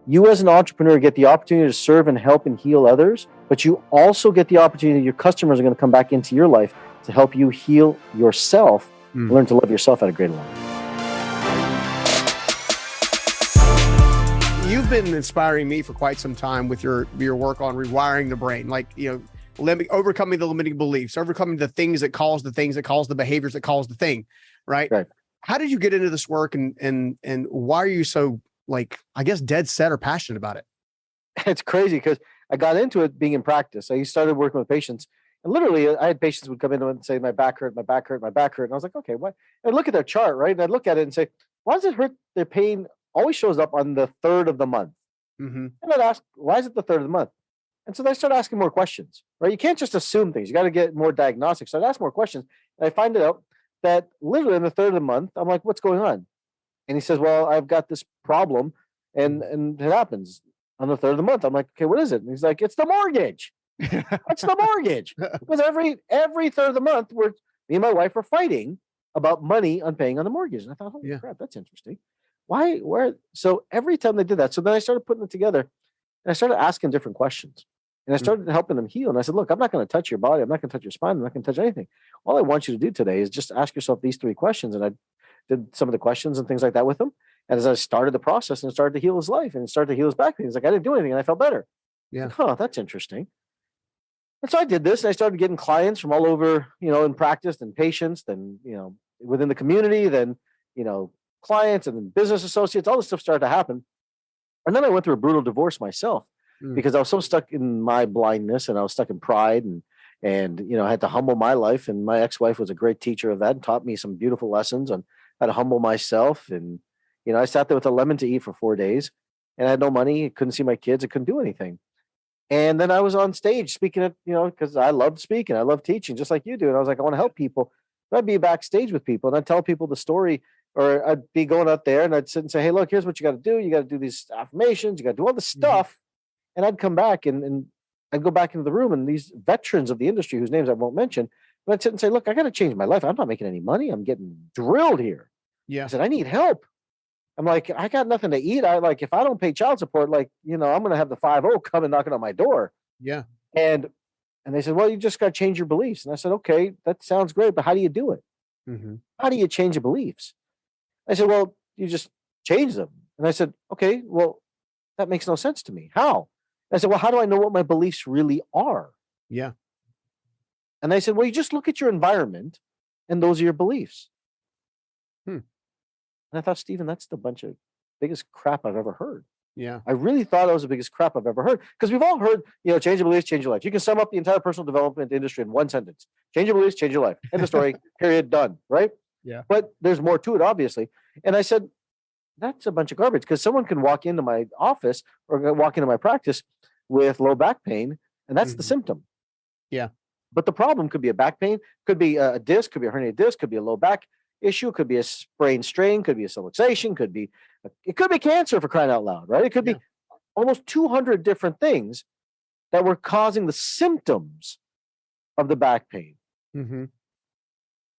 You as an entrepreneur get the opportunity to serve and help and heal others, but you also get the opportunity that your customers are going to come back into your life to help you heal yourself, learn to love yourself at a greater level. You've been inspiring me for quite some time with your work on rewiring the brain, like, overcoming the limiting beliefs, overcoming the things that cause the behaviors that cause the thing, right? How did you get into this work, and why are you so, like, I guess, dead set or passionate about it? It's crazy because I got into it being in practice. I started working with patients, and literally I had patients would come in and say, my back hurt, my back hurt, my back hurt. And I was like, okay, what? And I'd look at their chart, right? And I'd look at it and say, why does it hurt? Their pain always shows up on the third of the month. And I'd ask, why is it the third of the month? And so they start asking more questions, right? You can't just assume things. You got to get more diagnostics. So I'd ask more questions. And I find out that literally in the third of the month, I'm like, what's going on? And he says, well, I've got this problem. And it happens on the third of the month. I'm like, okay, what is it? And he's like, it's the mortgage. What's the mortgage? Because every third of the month, me and my wife are fighting about money on paying on the mortgage. And I thought, holy crap, that's interesting. Why? Where? So every time they did that, so then I started putting it together, and I started asking different questions, and I started helping them heal. And I said, look, I'm not going to touch your body. I'm not going to touch your spine. I'm not going to touch anything. All I want you to do today is just ask yourself these three questions. And I did some of the questions and things like that with him. And as I started the process and started to heal his life and started to heal his back pain, he's like, I didn't do anything and I felt better. Yeah. Like, that's interesting. And so I did this, and I started getting clients from all over, in practice, and patients, then, within the community, then, clients and business associates, all this stuff started to happen. And then I went through a brutal divorce myself because I was so stuck in my blindness, and I was stuck in pride, and I had to humble my life. And my ex-wife was a great teacher of that and taught me some beautiful lessons on how to humble myself. And, I sat there with a lemon to eat for 4 days, and I had no money. Couldn't see my kids. I couldn't do anything. And then I was on stage speaking at, because I loved speaking. I love teaching just like you do. And I was like, I want to help people. But I'd be backstage with people, and I'd tell people the story, or I'd be going out there and I'd sit and say, hey, look, here's what you got to do. You got to do these affirmations. You got to do all this stuff. And I'd come back and I'd go back into the room, and these veterans of the industry, whose names I won't mention, but I'd sit and say, look, I got to change my life. I'm not making any money. I'm getting drilled here. Yeah. I said, I need help. I'm like, I got nothing to eat. If I don't pay child support, I'm going to have the 5-0 coming knocking on my door. Yeah. And they said, well, you just got to change your beliefs. And I said, okay, that sounds great, but how do you do it? How do you change your beliefs? I said, well, you just change them. And I said, okay, well, that makes no sense to me. How? I said, well, how do I know what my beliefs really are? Yeah. And they said, well, you just look at your environment, and those are your beliefs. And I thought, Stephen, that's the biggest crap I've ever heard. Yeah. I really thought it was the biggest crap I've ever heard, because we've all heard, change your beliefs, change your life. You can sum up the entire personal development industry in one sentence: change your beliefs, change your life. End of story, period, done. Right? Yeah. But there's more to it, obviously. And I said, that's a bunch of garbage, because someone can walk into my office or walk into my practice with low back pain, and that's the symptom. Yeah. But the problem could be a back pain, could be a disc, could be a herniated disc, could be a low back issue, could be a sprained strain, could be a subluxation, it could be cancer, for crying out loud, right? It could be almost 200 different things that were causing the symptoms of the back pain. And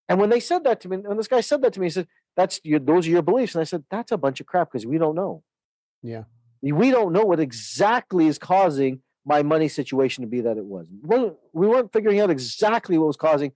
when they said that to me, when this guy said that to me, he said, those are your beliefs. And I said, that's a bunch of crap, because we don't know. Yeah. We don't know what exactly is causing my money situation to be that it was. We weren't figuring out exactly what was causing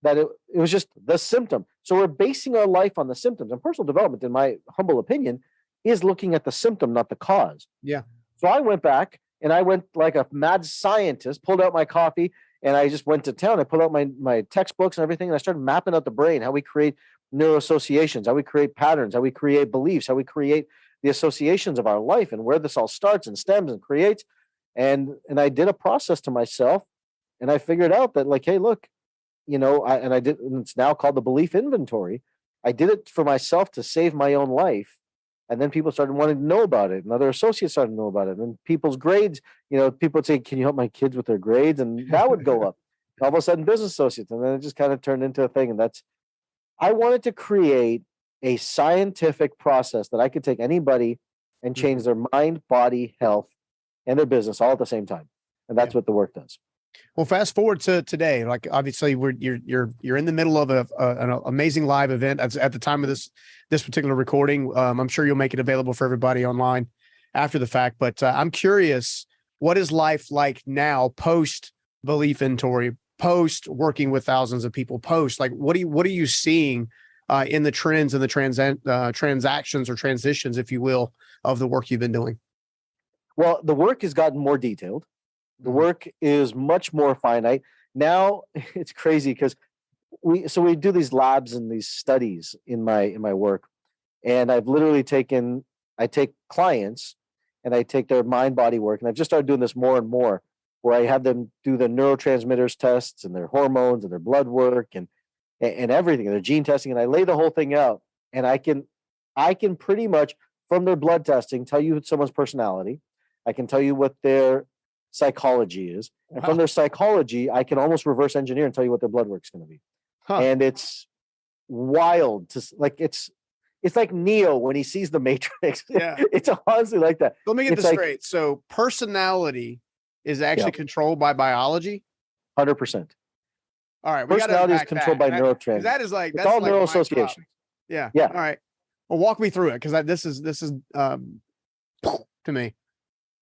that. It was just the symptom. So we're basing our life on the symptoms. And personal development, in my humble opinion, is looking at the symptom, not the cause. Yeah. So I went back, and I went like a mad scientist, pulled out my coffee, and I just went to town. I pulled out my textbooks and everything, and I started mapping out the brain, how we create neuroassociations, how we create patterns, how we create beliefs, how we create the associations of our life, and where this all starts and stems and creates. And I did a process to myself, and I figured out that, hey, look, I did, and it's now called the belief inventory. I did it for myself to save my own life. And then people started wanting to know about it, and other associates started to know about it. And people's grades, people would say, can you help my kids with their grades? And that would go up. All of a sudden, business associates. And then it just kind of turned into a thing. And I wanted to create a scientific process that I could take anybody and change their mind, body, health, and their business all at the same time. And that's what the work does. Well, fast forward to today. Like, obviously, you're in the middle of an amazing live event at the time of this particular recording. I'm sure you'll make it available for everybody online. after the fact. But I'm curious, what is life like now post belief inventory, post working with thousands of people, post, like, what are you seeing in the trends and the transactions or transitions, if you will, of the work you've been doing? Well, the work has gotten more detailed. The work is much more finite. Now it's crazy because we do these labs and these studies in my work. And I take clients and I take their mind body work. And I've just started doing this more and more, where I have them do the neurotransmitters tests and their hormones and their blood work and everything, and their gene testing. And I lay the whole thing out. And I can pretty much, from their blood testing, tell you someone's personality. I can tell you what their psychology is. And Wow. from their psychology, I can almost reverse engineer and tell you what their blood work's going to be. Huh. And it's wild it's like Neo when he sees the Matrix. Yeah. It's honestly like that. Let me get It's this like, straight. So personality is actually controlled by biology. 100%. All right. We got to Personality is unpack controlled that. by neurotransmitters. That is like, It's that's all like neural my drop. association. Yeah. Yeah. All right. Well, walk me through it, because this is to me.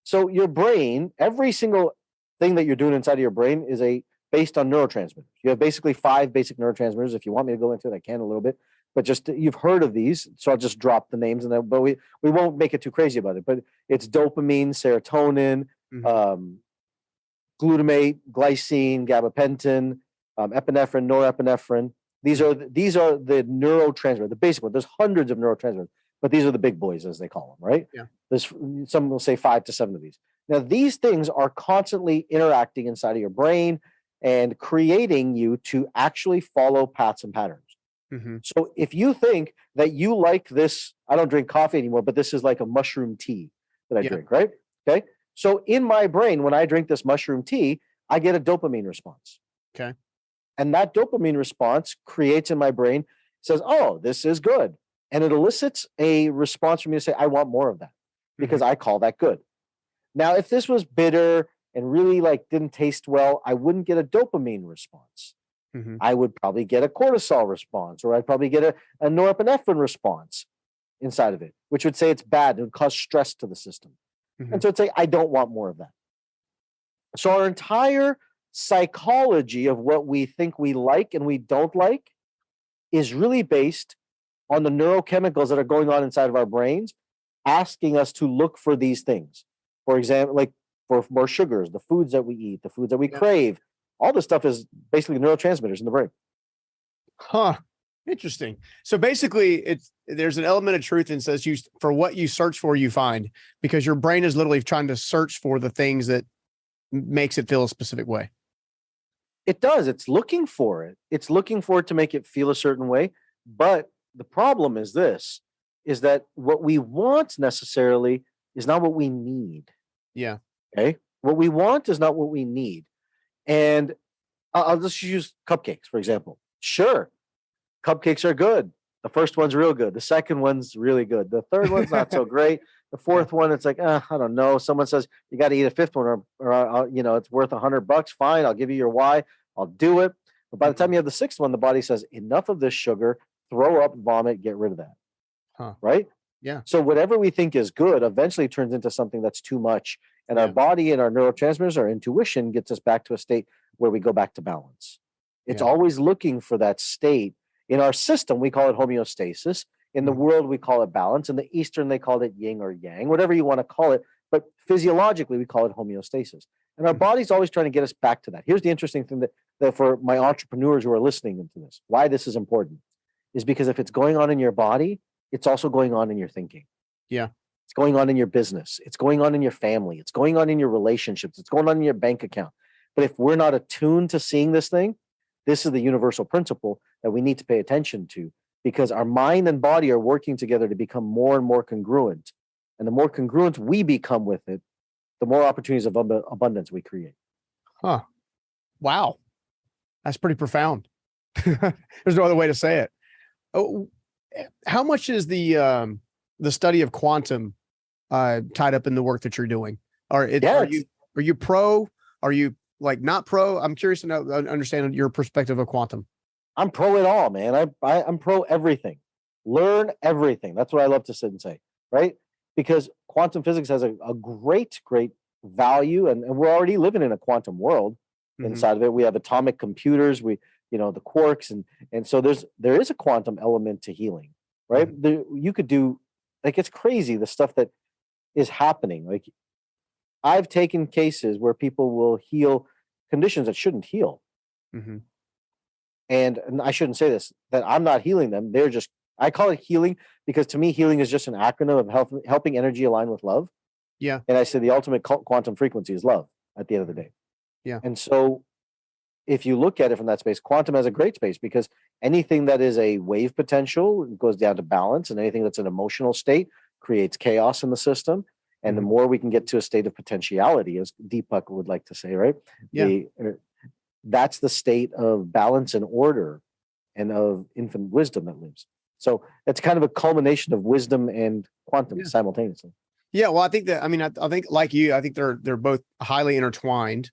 So your brain, every single thing that you're doing inside of your brain is based on neurotransmitters. You have basically 5 basic neurotransmitters. If you want me to go into it, I can a little bit. But just, you've heard of these, so I'll just drop the names in there. But we won't make it too crazy about it. But it's dopamine, serotonin, glutamate, glycine, gabapentin, epinephrine, norepinephrine. These are the neurotransmitters, the basic one. There's hundreds of neurotransmitters, but these are the big boys, as they call them, right? Yeah. There's, some will say 5 to 7 of these. Now, these things are constantly interacting inside of your brain and creating you to actually follow paths and patterns. So if you think that you like this, I don't drink coffee anymore, but this is like a mushroom tea that I drink, right? Okay. So in my brain, when I drink this mushroom tea, I get a dopamine response. Okay. And that dopamine response creates in my brain, says, oh, this is good. And it elicits a response from me to say, I want more of that, because I call that good. Now, if this was bitter and really didn't taste well, I wouldn't get a dopamine response. I would probably get a cortisol response, or I'd probably get a norepinephrine response inside of it, which would say it's bad. It would cause stress to the system. And so it'd say, I don't want more of that. So our entire psychology of what we think we like and we don't like is really based on the neurochemicals that are going on inside of our brains, asking us to look for these things. For example, for more sugars, the foods that we eat, the foods that we crave, all this stuff is basically neurotransmitters in the brain. Huh. Interesting. So basically, there's an element of truth and says for what you search for, you find, because your brain is literally trying to search for the things that makes it feel a specific way. It does. It's looking for it. It's looking for it to make it feel a certain way. But the problem is that what we want necessarily is not what we need. Yeah. Okay. What we want is not what we need. And I'll just use cupcakes, for example. Sure. Cupcakes are good. The first one's real good. The second one's really good. The third one's not so great. The fourth one, it's like, I don't know. Someone says you got to eat a fifth one, or it's worth $100. Fine, I'll give you your why. I'll do it. But by the time you have the sixth one, the body says enough of this sugar. Throw up, vomit, get rid of that. Right? Yeah. So whatever we think is good eventually turns into something that's too much, and our body and our neurotransmitters, our intuition, gets us back to a state where we go back to balance. It's always looking for that state. In our system, we call it homeostasis. In the world, we call it balance. In the Eastern, they call it yin or yang, whatever you want to call it. But physiologically, we call it homeostasis. And our body's always trying to get us back to that. Here's the interesting thing that for my entrepreneurs who are listening into this, why this is important is because if it's going on in your body, it's also going on in your thinking. Yeah. It's going on in your business. It's going on in your family. It's going on in your relationships. It's going on in your bank account. But if we're not attuned to seeing this thing, this is the universal principle that we need to pay attention to, because our mind and body are working together to become more and more congruent. And the more congruent we become with it, the more opportunities of abundance we create. Huh. Wow. That's pretty profound. There's no other way to say it. Oh, how much is the study of quantum tied up in the work that you're doing? Are you pro? Are you not pro? I'm curious to understand your perspective of quantum. I'm pro it all, man. I'm pro everything. Learn everything. That's what I love to sit and say, right? because quantum physics has a great value, and we're already living in a quantum world. Inside of it, we have atomic computers, the quarks, and so there is a quantum element to healing, right? You could do, like, it's crazy the stuff that is happening. Like, I've taken cases where people will heal conditions that shouldn't heal. And I shouldn't say this, that I'm not healing them. I call it healing because to me, healing is just an acronym of helping energy align with love. Yeah. And I say the ultimate quantum frequency is love at the end of the day. Yeah. And so if you look at it from that space, quantum has a great space because anything that is a wave potential goes down to balance, and anything that's an emotional state creates chaos in the system. And the more we can get to a state of potentiality, as Deepak would like to say, right? Yeah. That's the state of balance and order and of infinite wisdom that lives. So that's kind of a culmination of wisdom and quantum simultaneously. Yeah. Well, I think that, I think like you, I think they're both highly intertwined.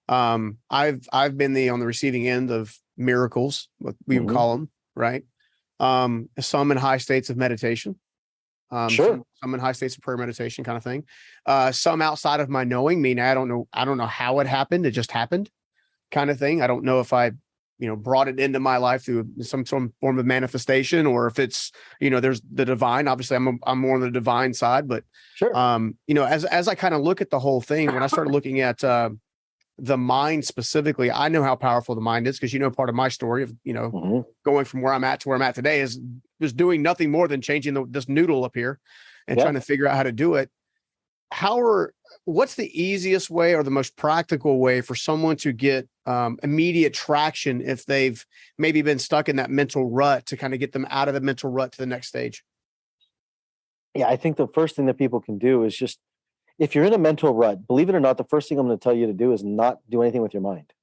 I've been on the receiving end of miracles, what we would call them, right? Some in high states of meditation, some in high states of prayer meditation kind of thing. Some outside of my knowing, meaning I don't know how it happened. It just happened kind of thing. I don't know if I, brought it into my life through some form of manifestation, or if it's, there's the divine. Obviously I'm more on the divine side, but as I kind of look at the whole thing, when I started looking at, the mind specifically, I know how powerful the mind is because, part of my story of, going from where I'm at to where I'm at today is doing nothing more than changing this noodle up here and trying to figure out how to do it. What's the easiest way or the most practical way for someone to get immediate traction if they've maybe been stuck in that mental rut, to kind of get them out of the mental rut to the next stage? Yeah, I think the first thing that people can do is just, if you're in a mental rut, believe it or not, the first thing I'm going to tell you to do is not do anything with your mind.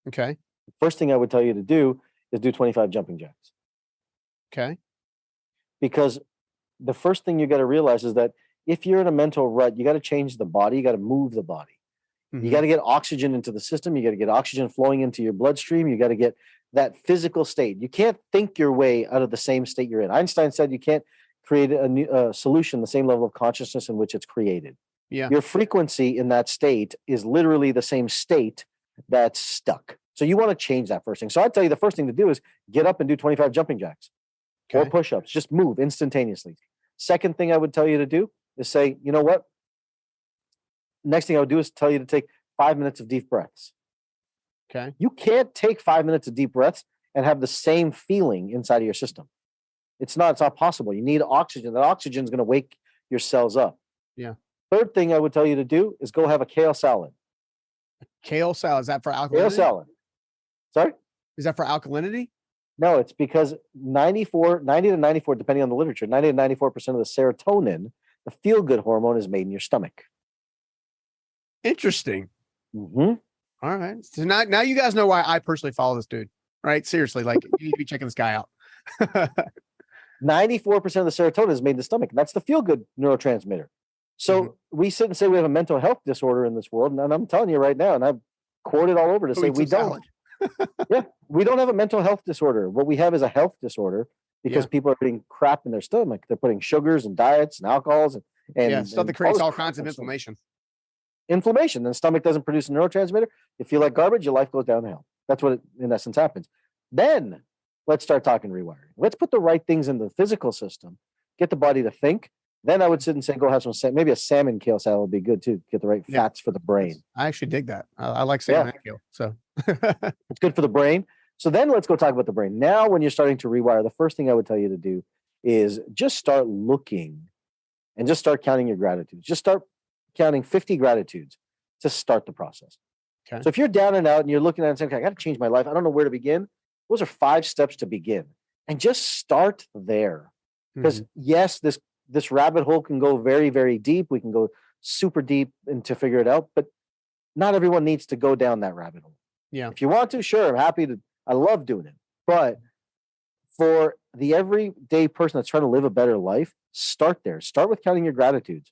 Okay. First thing I would tell you to do is do 25 jumping jacks. Okay. Because the first thing you got to realize is that if you're in a mental rut, you got to change the body. You got to move the body. You got to get oxygen into the system. You got to get oxygen flowing into your bloodstream. You got to get that physical state. You can't think your way out of the same state you're in. Einstein said you can't create a new solution the same level of consciousness in which it's created. Yeah. Your frequency in that state is literally the same state that's stuck. So you want to change that first thing. So I'd tell you the first thing to do is get up and do 25 jumping jacks or push-ups. Just move instantaneously. Second thing I would tell you to do is say, you know what? Next thing I would do is tell you to take 5 minutes of deep breaths. Okay. You can't take 5 minutes of deep breaths and have the same feeling inside of your system. It's not possible. You need oxygen. That oxygen is going to wake your cells up. Yeah. Third thing I would tell you to do is go have a kale salad. Kale salad, is that for alkalinity? Kale salad. Sorry? Is that for alkalinity? No, it's because 90 to 94, depending on the literature, 90 to 94% of the serotonin, the feel-good hormone, is made in your stomach. Interesting. Mm-hmm. All right. So now you guys know why I personally follow this dude, right? Seriously, like, you need to be checking this guy out. 94% of the serotonin is made in the stomach. That's the feel-good neurotransmitter. So we sit and say we have a mental health disorder in this world, and I'm telling you right now, and I've quoted all over to say we don't. We don't have a mental health disorder. What we have is a health disorder because people are putting crap in their stomach. They're putting sugars and diets and alcohols and stuff that creates all kinds of inflammation. Inflammation. The stomach doesn't produce a neurotransmitter. You feel like garbage, your life goes downhill. That's what in essence happens. Then let's start talking rewiring. Let's put the right things in the physical system, get the body to think. Then I would sit and say, go have some, maybe a salmon kale salad would be good too. Get the right fats for the brain. I actually dig that. I like salmon and kale. So it's good for the brain. So then let's go talk about the brain. Now, when you're starting to rewire, the first thing I would tell you to do is just start looking and just start counting your gratitudes. Just start counting 50 gratitudes to start the process. Okay. So if you're down and out and you're looking at it and saying, okay, I got to change my life. I don't know where to begin. Those are 5 steps to begin. And just start there. Because yes, this rabbit hole can go very, very deep. We can go super deep and to figure it out, but not everyone needs to go down that rabbit hole. Yeah. If you want to, sure, I'm happy to. I love doing it. But for the everyday person that's trying to live a better life, start there. Start with counting your gratitudes.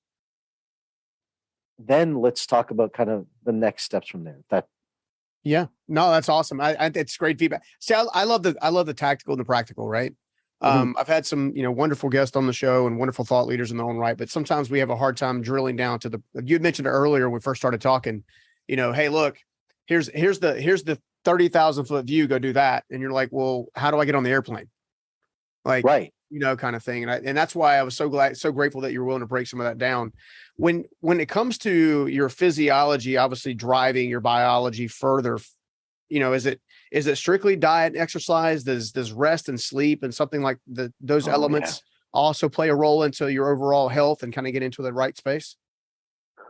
Then let's talk about kind of the next steps from there. No, that's awesome. It's great feedback. See, I love the tactical and the practical, right? I've had some, wonderful guests on the show and wonderful thought leaders in their own right, but sometimes we have a hard time drilling down to you had mentioned it earlier when we first started talking, hey, look, here's the 30,000 foot view, go do that. And you're like, well, how do I get on the airplane? Like, right. Kind of thing. And that's why I was so grateful that you're willing to break some of that down. When it comes to your physiology, obviously driving your biology further, is it strictly diet and exercise? Does rest and sleep and something like those elements also play a role into your overall health and kind of get into the right space?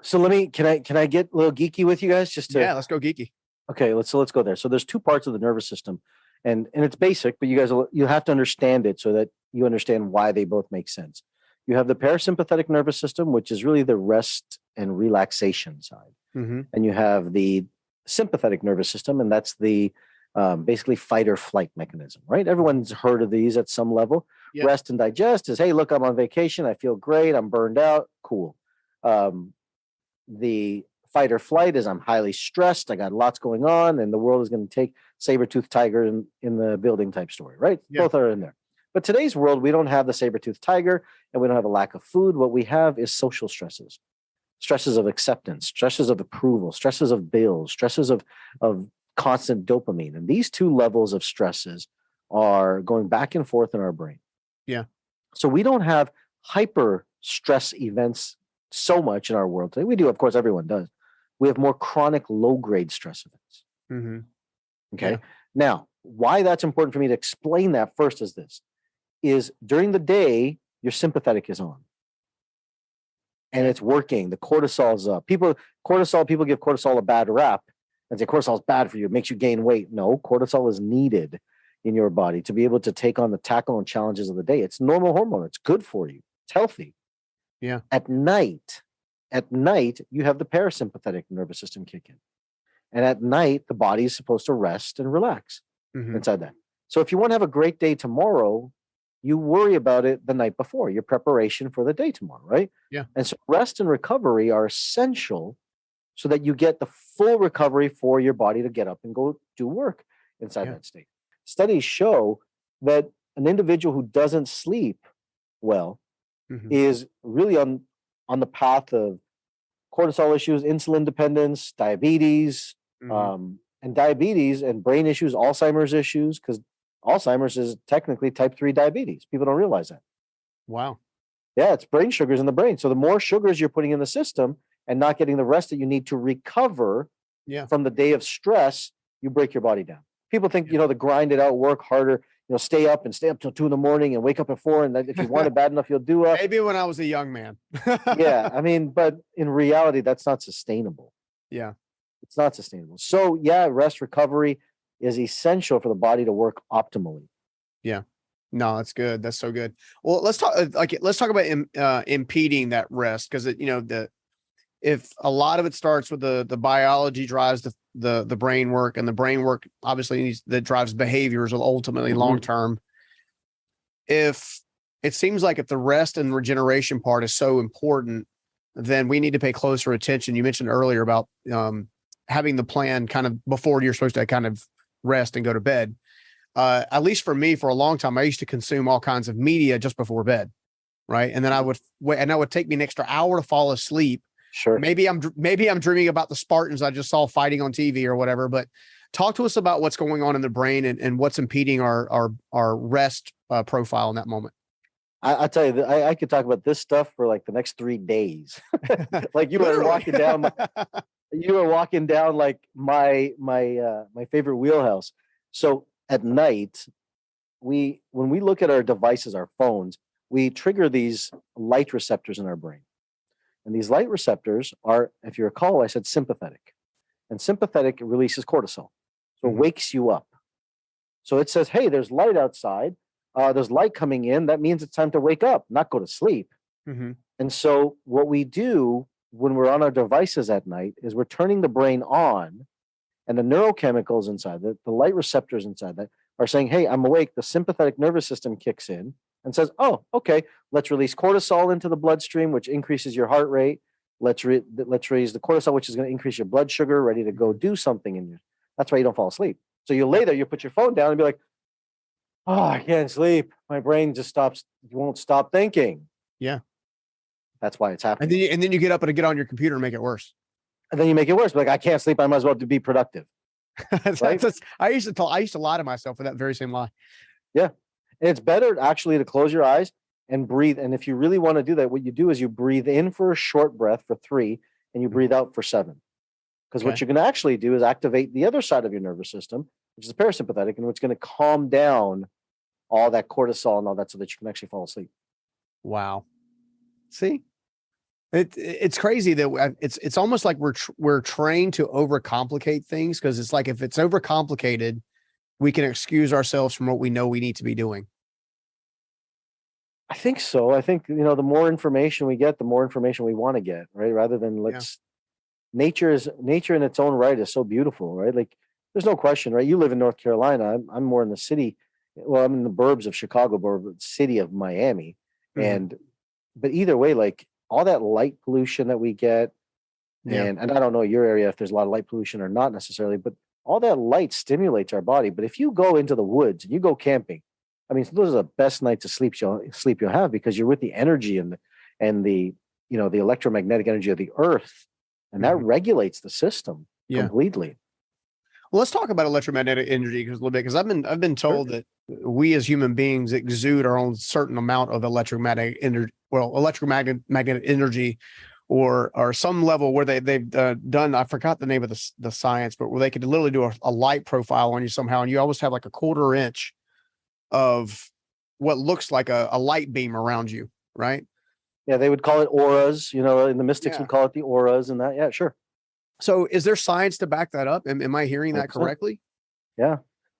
So can I get a little geeky with you guys? Let's go geeky. Okay, let's go there. So there's two parts of the nervous system, and it's basic, but you have to understand it so that you understand why they both make sense. You have the parasympathetic nervous system, which is really the rest and relaxation side. Mm-hmm. And you have the sympathetic nervous system, and that's the basically fight or flight mechanism, right? Everyone's heard of these at some level. Yeah. Rest and digest is, hey, look, I'm on vacation. I feel great. I'm burned out. Cool. The fight or flight is I'm highly stressed. I got lots going on, and the world is going to take saber-toothed tiger in the building type story, right? Yeah. Both are in there. But today's world, we don't have the saber-toothed tiger, and we don't have a lack of food. What we have is social stresses of acceptance, stresses of approval, stresses of bills, stresses of constant dopamine. And these two levels of stresses are going back and forth in our brain. Yeah. So we don't have hyper stress events so much in our world today. We do, of course, everyone does. We have more chronic low-grade stress events. Mm-hmm. Okay. Yeah. Now, why that's important for me to explain that first is during the day, your sympathetic is on. And it's working. The cortisol is up. People give cortisol a bad rap and say cortisol is bad for you. It makes you gain weight. No, cortisol is needed in your body to be able to tackle and challenges of the day. It's normal hormone. It's good for you. It's healthy. Yeah. At night, you have the parasympathetic nervous system kick in. And at night, the body is supposed to rest and relax inside that. So if you want to have a great day tomorrow, you worry about it the night before, your preparation for the day tomorrow, right? Yeah. And so rest and recovery are essential so that you get the full recovery for your body to get up and go do work inside that state. Studies show that an individual who doesn't sleep well is really on the path of cortisol issues, insulin dependence, diabetes, and diabetes and brain issues, Alzheimer's issues, because Alzheimer's is technically type 3 diabetes. People don't realize that. Wow. Yeah, it's brain sugars in the brain. So the more sugars you're putting in the system and not getting the rest that you need to recover from the day of stress, you break your body down. People think, to grind it out, work harder, stay up till 2 a.m. and wake up at 4. And that if you want it bad enough, you'll do it. Maybe when I was a young man. Yeah. I mean, but in reality, that's not sustainable. Yeah. It's not sustainable. So rest recovery is essential for the body to work optimally. Yeah. No, that's good. That's so good. Well, let's talk about impeding that rest. Cause if a lot of it starts with the biology drives the brain work, and the brain work obviously that drives behaviors ultimately long-term. If it seems like if the rest and regeneration part is so important, then we need to pay closer attention. You mentioned earlier about having the plan kind of before you're supposed to kind of rest and go to bed. At least for me, for a long time, I used to consume all kinds of media just before bed. Right. And then I would take me an extra hour to fall asleep. Sure. Maybe I'm dreaming about the Spartans I just saw fighting on TV or whatever, but talk to us about what's going on in the brain and what's impeding our rest profile in that moment. I'll tell you, I could talk about this stuff for like the next 3 days. Like you were walking down like my favorite wheelhouse. So at night, when we look at our devices, our phones, we trigger these light receptors in our brain. And these light receptors are, if you recall, I said sympathetic. And sympathetic releases cortisol. So it wakes you up. So it says, hey, there's light outside. There's light coming in. That means it's time to wake up, not go to sleep. And so what we do when we're on our devices at night is we're turning the brain on, and the neurochemicals inside the light receptors inside that are saying, hey, I'm awake. The sympathetic nervous system kicks in and says, oh, okay, let's release cortisol into the bloodstream, which increases your heart rate. Let's raise the cortisol, which is going to increase your blood sugar, ready to go do something in you. That's why you don't fall asleep. So you lay there, you put your phone down and be like, Oh, I can't sleep. My brain just won't stop thinking. Yeah. That's why it's happening. And then you get up and get on your computer and make it worse. And then you make it worse. Like, I can't sleep. I might as well be productive. Right? I used to lie to myself with that very same lie. Yeah. And it's better actually to close your eyes and breathe. And if you really want to do that, what you do is you breathe in for a short breath for 3 and you breathe out for 7. Because what you're going to actually do is activate the other side of your nervous system, which is the parasympathetic, and what's going to calm down all that cortisol and all that so that you can actually fall asleep. Wow. See? It's crazy that it's almost like we're trained to overcomplicate things, because it's like if it's overcomplicated, we can excuse ourselves from what we know we need to be doing. I think so. I think, the more information we get, the more information we want to get, right? Rather than nature in its own right is so beautiful, right? Like, there's no question, right? You live in North Carolina. I'm more in the city. Well, I'm in the burbs of Chicago, but the city of Miami. Mm-hmm. But either way, like, all that light pollution that we get, and I don't know your area if there's a lot of light pollution or not necessarily, but all that light stimulates our body. But if you go into the woods and you go camping, I mean, those are the best nights of sleep you'll have, because you're with the energy and the the electromagnetic energy of the earth, and that regulates the system completely. Well, let's talk about electromagnetic energy a little bit, because I've been told that we as human beings exude our own certain amount of electromagnetic energy. Well, electromagnetic energy, or some level where they've done. I forgot the name of the science, but where they could literally do a light profile on you somehow, and you almost have like a 1/4 inch of what looks like a light beam around you, right? Yeah, they would call it auras. And the mystics would call it the auras, and that. Yeah, sure. So is there science to back that up? Am I hearing that correctly? Yeah,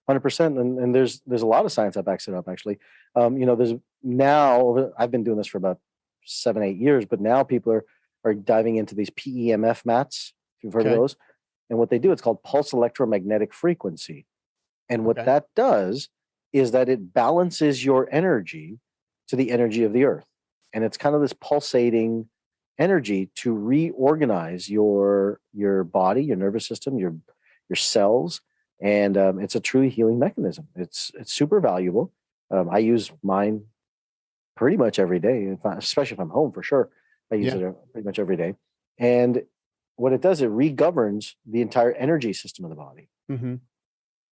100%. And there's a lot of science that backs it up, actually. There's now, I've been doing this for about 7-8 years, but now people are diving into these PEMF mats, if you've heard of those. And what they do, it's called pulse electromagnetic frequency. And what that does is that it balances your energy to the energy of the earth. And it's kind of this pulsating energy to reorganize your body, your nervous system, your cells, and it's a truly healing mechanism. It's super valuable. I use mine pretty much every day, especially if I'm home, for sure. I use it pretty much every day. And what it does, it regoverns the entire energy system of the body. Mm-hmm.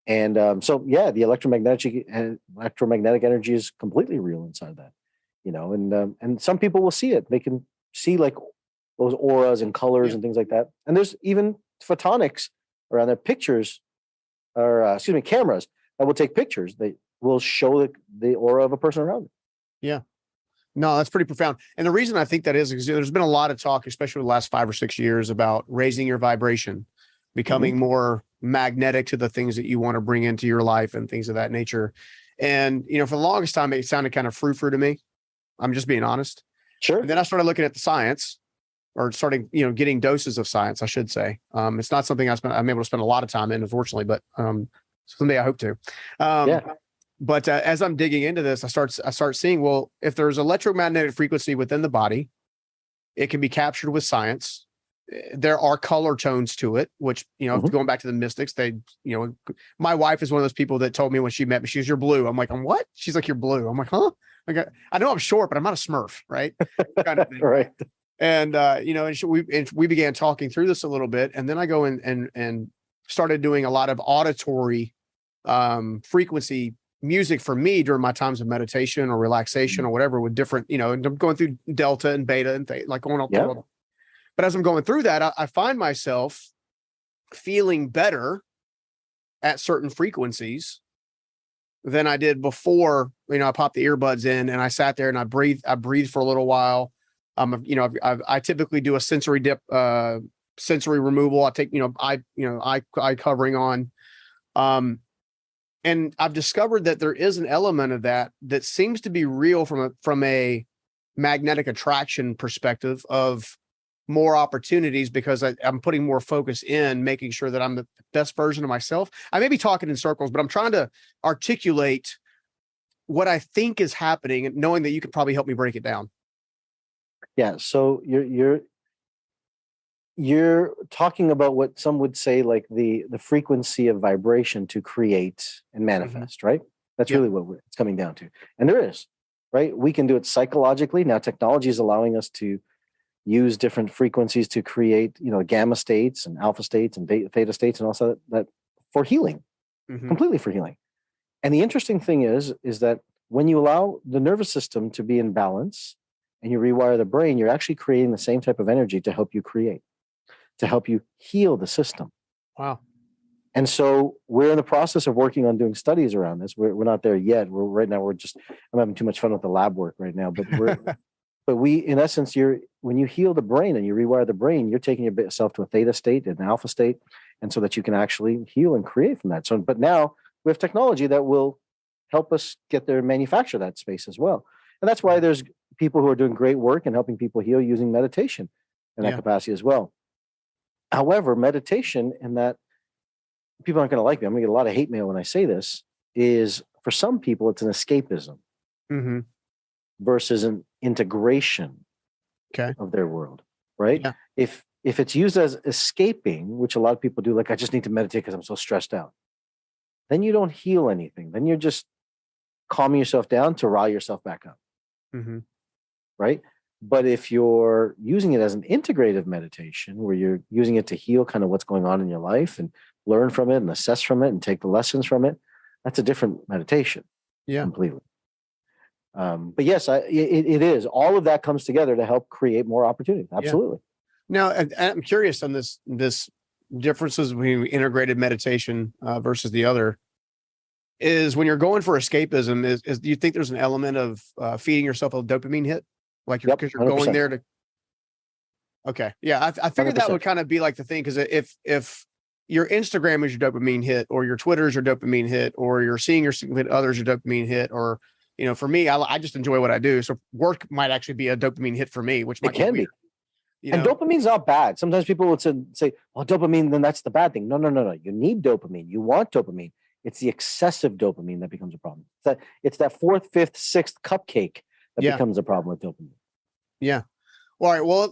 And the electromagnetic energy is completely real inside that, and some people will see it. They can see like those auras and colors and things like that. And there's even photonics around their pictures, or cameras that will take pictures. They will show the aura of a person around it. Yeah. No, that's pretty profound. And the reason I think that is there's been a lot of talk, especially the last 5 or 6 years, about raising your vibration, becoming more magnetic to the things that you want to bring into your life and things of that nature. And, for the longest time, it sounded kind of frou-frou to me. I'm just being honest. Sure. And then I started looking at the science, or starting, getting doses of science, I should say. It's not something I'm able to spend a lot of time in, unfortunately, but someday I hope to. But as I'm digging into this, I start seeing, well, if there's electromagnetic frequency within the body, it can be captured with science. There are color tones to it, which, going back to the mystics, my wife is one of those people that told me when she met me, she was, "You're blue." I'm like, "I'm what?" She's like, "You're blue." I'm like, "Huh?" I know I'm short, but I'm not a Smurf, right? Kind of thing. Right. And, we began talking through this a little bit, and then I go in and started doing a lot of auditory frequency music for me during my times of meditation or relaxation or whatever, with different, and I'm going through delta and beta and like going all through. But as I'm going through that, I find myself feeling better at certain frequencies than I did before. I popped the earbuds in and I sat there and I breathed for a little while. I typically do a sensory dip, sensory removal. I take, eye covering on. And I've discovered that there is an element of that seems to be real from a magnetic attraction perspective of more opportunities, because I'm putting more focus in making sure that I'm the best version of myself. I may be talking in circles, but I'm trying to articulate what I think is happening, and knowing that you could probably help me break it down. Yeah. So you're talking about what some would say like the frequency of vibration to create and manifest, right? That's really what it's coming down to. And there is, right? We can do it psychologically. Now technology is allowing us to use different frequencies to create, gamma states and alpha states and theta states and also that for healing, completely for healing. And the interesting thing is that when you allow the nervous system to be in balance and you rewire the brain, you're actually creating the same type of energy to help you create, to help you heal the system. Wow. And so we're in the process of working on doing studies around this. We're not there yet. I'm having too much fun with the lab work right now, but we, in essence, when you heal the brain and you rewire the brain, you're taking yourself to a theta state, an alpha state, and so that you can actually heal and create from that. So, but now we have technology that will help us get there and manufacture that space as well. And that's why there's people who are doing great work and helping people heal using meditation in that capacity as well. However, meditation, and that people aren't going to like me, I'm going to get a lot of hate mail when I say this, is for some people, it's an escapism versus an integration of their world, right? Yeah. If it's used as escaping, which a lot of people do, like, I just need to meditate because I'm so stressed out, then you don't heal anything. Then you're just calming yourself down to rile yourself back up, right? But if you're using it as an integrative meditation, where you're using it to heal kind of what's going on in your life and learn from it and assess from it and take the lessons from it, that's a different meditation. Completely. But yes, it is. All of that comes together to help create more opportunity. Absolutely. Now, I'm curious on this differences between integrated meditation versus the other. Is when you're going for escapism, do you think there's an element of feeding yourself a dopamine hit? Like because you're going there to. Okay. Yeah. I figured 100%. That would kind of be like the thing. Because if your Instagram is your dopamine hit, or your Twitter is your dopamine hit, or you're seeing your significant others your dopamine hit, or, for me, I just enjoy what I do. So work might actually be a dopamine hit for me, which might can be. And dopamine's not bad. Sometimes people would say, well, dopamine, then that's the bad thing. No. You need dopamine. You want dopamine. It's the excessive dopamine that becomes a problem. It's that fourth, fifth, sixth cupcake that becomes a problem with dopamine. Yeah. All right. Well,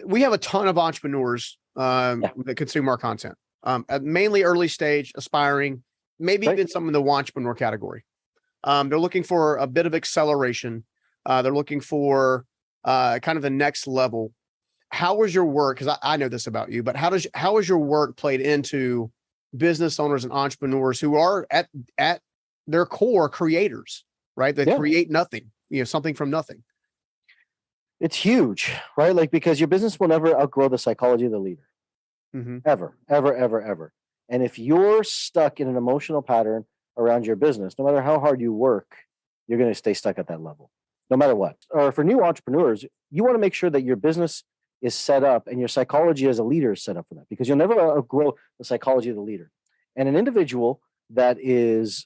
we have a ton of entrepreneurs that consume our content, mainly early stage, aspiring, maybe even some in the entrepreneur category. They're looking for a bit of acceleration. They're looking for kind of the next level. How was your work? Because I know this about you, but how has your work played into business owners and entrepreneurs who are at their core creators, right? That create nothing, something from nothing. It's huge, right? Like, because your business will never outgrow the psychology of the leader. Ever, ever, ever, ever. And if you're stuck in an emotional pattern around your business, no matter how hard you work, you're going to stay stuck at that level, no matter what. Or for new entrepreneurs, you want to make sure that your business is set up and your psychology as a leader is set up for that, because you'll never outgrow the psychology of the leader. And an individual that is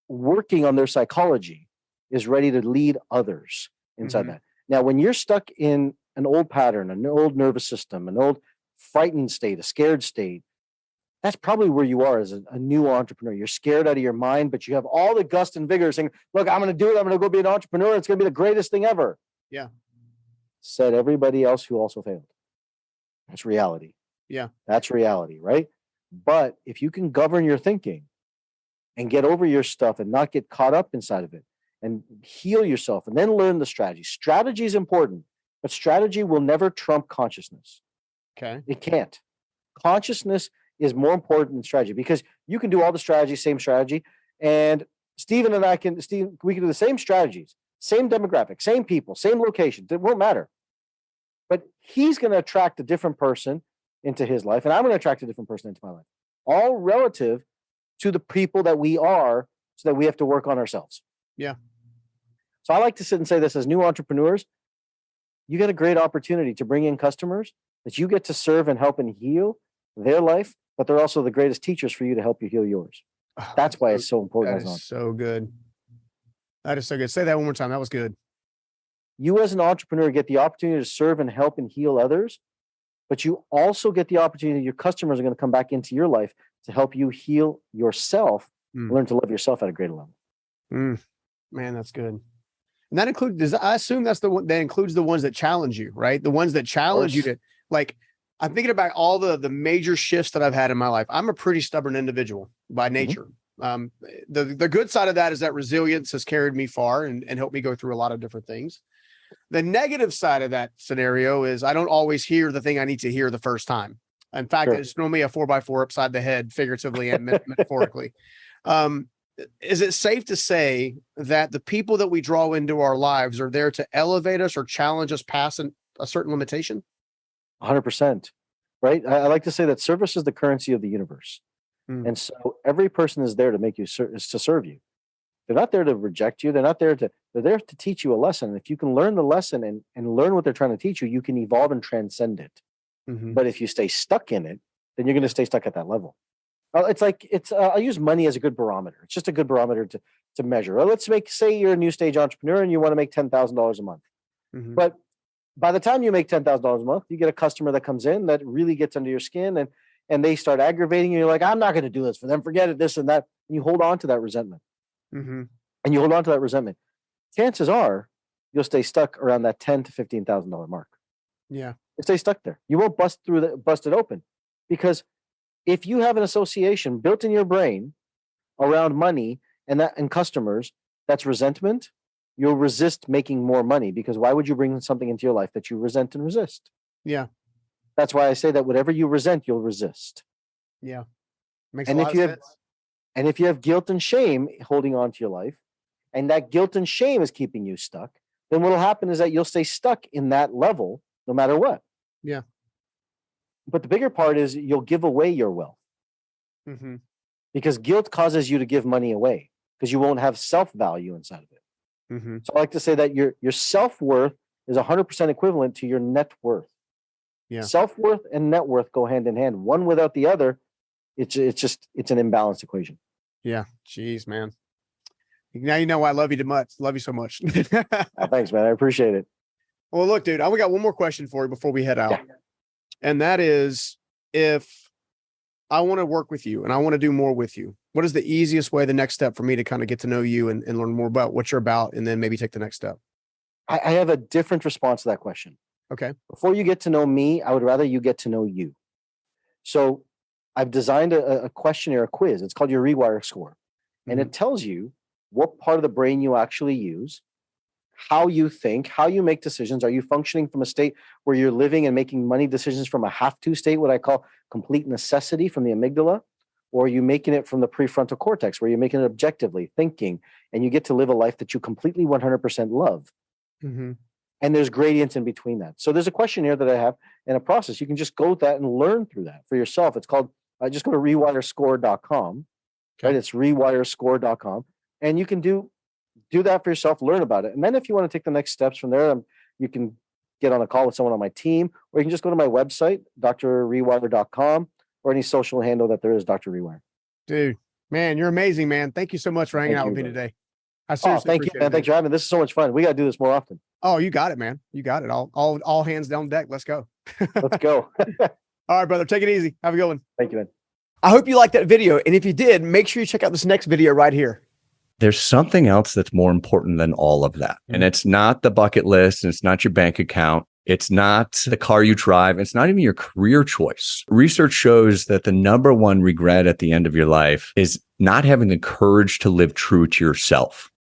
working on their psychology is ready to lead others inside that. Now, when you're stuck in an old pattern, an old nervous system, an old frightened state, a scared state, that's probably where you are as a new entrepreneur. You're scared out of your mind, but you have all the gust and vigor saying, look, I'm going to do it. I'm going to go be an entrepreneur. It's going to be the greatest thing ever. Yeah. Said everybody else who also failed. That's reality. Yeah. That's reality, right? But if you can govern your thinking and get over your stuff and not get caught up inside of it and heal yourself and then learn the strategy. Strategy is important, but strategy will never trump consciousness. Okay. It can't. Consciousness is more important than strategy, because you can do all the strategy, same strategy. And we can do the same strategies, same demographic, same people, same location. It won't matter. But he's going to attract a different person into his life, and I'm going to attract a different person into my life, all relative to the people that we are, so that we have to work on ourselves. Yeah. So I like to sit and say this: as new entrepreneurs, you get a great opportunity to bring in customers that you get to serve and help and heal their life, but they're also the greatest teachers for you to help you heal yours. That's why it's so important. That is so good. That is so good. Say that one more time. That was good. You as an entrepreneur get the opportunity to serve and help and heal others, but you also get the opportunity, your customers are going to come back into your life to help you heal yourself, learn to love yourself at a greater level. Man, that's good. And that includes, I assume that's the one that includes the ones that challenge you, right? The ones that challenge you to, like, I'm thinking about all the major shifts that I've had in my life. I'm a pretty stubborn individual by nature. The good side of that is that resilience has carried me far and helped me go through a lot of different things. The negative side of that scenario is I don't always hear the thing I need to hear the first time. In fact, It's normally a 4x4 upside the head, figuratively and metaphorically. Is it safe to say that the people that we draw into our lives are there to elevate us or challenge us past a certain limitation? 100%. Right. I like to say that service is the currency of the universe. And so every person is there to make you is to serve you. They're not there to reject you. They're there to teach you a lesson. If you can learn the lesson and learn what they're trying to teach you, you can evolve and transcend it. But if you stay stuck in it, then you're going to stay stuck at that level. I'll use money as a good barometer. It's just a good barometer to measure. Well, say you're a new stage entrepreneur and you want to make $10,000 a month. But by the time you make $10,000 a month, you get a customer that comes in that really gets under your skin and they start aggravating you. You're like, I'm not going to do this for them. Forget it, this and that. And you hold on to that resentment. And you hold on to that resentment. Chances are you'll stay stuck around that $10,000 to $15,000 mark. Yeah. You stay stuck there. You won't bust it open. Because if you have an association built in your brain around money and customers, that's resentment, you'll resist making more money, because why would you bring something into your life that you resent and resist? Yeah. That's why I say that whatever you resent, you'll resist. Yeah. Makes a lot of sense. And if you have guilt and shame holding on to your life, and that guilt and shame is keeping you stuck, then what will happen is that you'll stay stuck in that level no matter what. Yeah. But the bigger part is you'll give away your wealth. Because guilt causes you to give money away because you won't have self-value inside of it. So I like to say that your self-worth is 100% equivalent to your net worth. Yeah. Self-worth and net worth go hand in hand. One without the other, it's an imbalanced equation. Yeah. Jeez, man. Now you know why I love you too much. Love you so much. Thanks, man. I appreciate it. Well, look, dude, I got one more question for you before we head out. Yeah. And that is, if I want to work with you and I want to do more with you, what is the easiest way, the next step for me to kind of get to know you and learn more about what you're about, and then maybe take the next step? I have a different response to that question. Okay. Before you get to know me, I would rather you get to know you. So I've designed a questionnaire, a quiz. It's called your Rewire score. And it tells you what part of the brain you actually use, how you think, how you make decisions. Are you functioning from a state where you're living and making money decisions from a have-to state, what I call complete necessity from the amygdala? Or are you making it from the prefrontal cortex, where you're making it objectively, thinking, and you get to live a life that you completely 100% love? And there's gradients in between that. So there's a questionnaire that I have and a process. You can just go with that and learn through that for yourself. It's called, just go to rewirescore.com. Right? It's rewirescore.com. And you can do that for yourself, learn about it. And then if you want to take the next steps from there, you can get on a call with someone on my team, or you can just go to my website, drrewire.com, or any social handle that there is, Dr. Rewire. Dude, man, you're amazing, man. Thank you so much for hanging out with me today. I seriously thank you, man. Thanks for having me. This is so much fun. We got to do this more often. Oh, you got it, man. You got it. All hands down deck. Let's go. Let's go. All right, brother. Take it easy. Have a good one. Thank you, man. I hope you liked that video. And if you did, make sure you check out this next video right here. There's something else that's more important than all of that. And it's not the bucket list, and it's not your bank account. It's not the car you drive. It's not even your career choice. Research shows that the number one regret at the end of your life is not having the courage to live true to yourself.